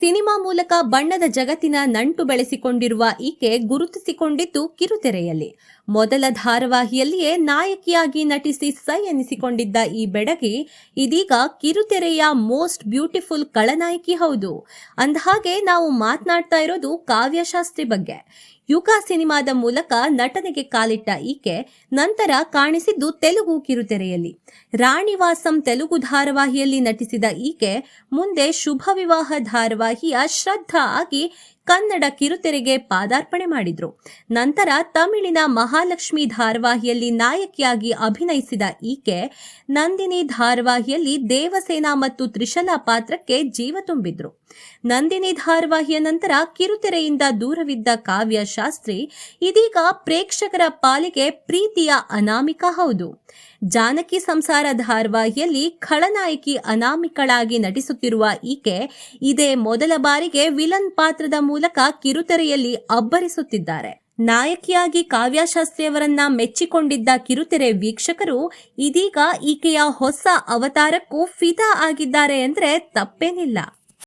Cinema ಮೂಲಕ ಬಣ್ಣದ ಜಗತ್ತಿನ ನಂಟು ಬೆಳೆಸಿಕೊಂಡಿರುವ ಈಕೆ ಗುರುತಿಸಿಕೊಂಡಿದ್ದು ಕಿರುತೆರೆಯಲ್ಲಿ. ಮೊದಲ ಧಾರಾವಾಹಿಯಲ್ಲಿಯೇ ನಾಯಕಿಯಾಗಿ ನಟಿಸಿ ಸೈ ಎನಿಸಿಕೊಂಡಿದ್ದ ಈ ಬೆಡಗಿ ಇದೀಗ ಕಿರುತೆರೆಯ ಮೋಸ್ಟ್ ಬ್ಯೂಟಿಫುಲ್ ಖಳನಾಯಕಿ ಹೌದು. ಅಂದಹಾಗೆ ನಾವು ಮಾತನಾಡ್ತಾ ಇರೋದು ಕಾವ್ಯಶಾಸ್ತ್ರಿ ಬಗ್ಗೆ. ಯುಗ ಸಿನಿಮಾದ ಮೂಲಕ ನಟನೆಗೆ ಕಾಲಿಟ್ಟ ಈಕೆ ನಂತರ ಕಾಣಿಸಿದ್ದು ತೆಲುಗು ಕಿರುತೆರೆಯಲ್ಲಿ. ರಾಣಿವಾಸಂ ತೆಲುಗು ಧಾರಾವಾಹಿಯಲ್ಲಿ ನಟಿಸಿದ ಈಕೆ ಮುಂದೆ ಶುಭ ವಿವಾಹ ಧಾರಾವಾಹಿಯ ಶ್ರದ್ಧಾ ಆಗಿ ಕನ್ನಡ ಕಿರುತೆರೆಗೆ ಪಾದಾರ್ಪಣೆ ಮಾಡಿದ್ರು. ನಂತರ ತಮಿಳಿನ ಮಹಾಲಕ್ಷ್ಮಿ ಧಾರಾವಾಹಿಯಲ್ಲಿ ನಾಯಕಿಯಾಗಿ ಅಭಿನಯಿಸಿದ ಈಕೆ ನಂದಿನಿ ಧಾರಾವಾಹಿಯಲ್ಲಿ ದೇವಸೇನಾ ಮತ್ತು ತ್ರಿಶಲಾ ಪಾತ್ರಕ್ಕೆ ಜೀವ ತುಂಬಿದ್ರು. ನಂದಿನಿ ಧಾರಾವಾಹಿಯ ನಂತರ ಕಿರುತೆರೆಯಿಂದ ದೂರವಿದ್ದ ಕಾವ್ಯ ಶಾಸ್ತ್ರಿ ಇದೀಗ ಪ್ರೇಕ್ಷಕರ ಪಾಲಿಗೆ ಪ್ರೀತಿಯ ಅನಾಮಿಕ ಹೌದು. ಜಾನಕಿ ಸಂಸಾರ ಧಾರಾವಾಹಿಯಲ್ಲಿ ಖಳನಾಯಕಿ ಅನಾಮಿಕಳಾಗಿ ನಟಿಸುತ್ತಿರುವ ಈಕೆ ಇದೇ ಮೊದಲ ಬಾರಿಗೆ ವಿಲನ್ ಪಾತ್ರದ ಮೂಲಕ ಕಿರುತೆರೆಯಲ್ಲಿ ಅಬ್ಬರಿಸುತ್ತಿದ್ದಾರೆ. ನಾಯಕಿಯಾಗಿ ಕಾವ್ಯಶಾಸ್ತ್ರಿಯವರನ್ನ ಮೆಚ್ಚಿಕೊಂಡಿದ್ದ ಕಿರುತೆರೆ ವೀಕ್ಷಕರು ಇದೀಗ ಈಕೆಯ ಹೊಸ ಅವತಾರಕ್ಕೂ ಫಿದಾ ಆಗಿದ್ದಾರೆ ಅಂದ್ರೆ ತಪ್ಪೇನಿಲ್ಲ.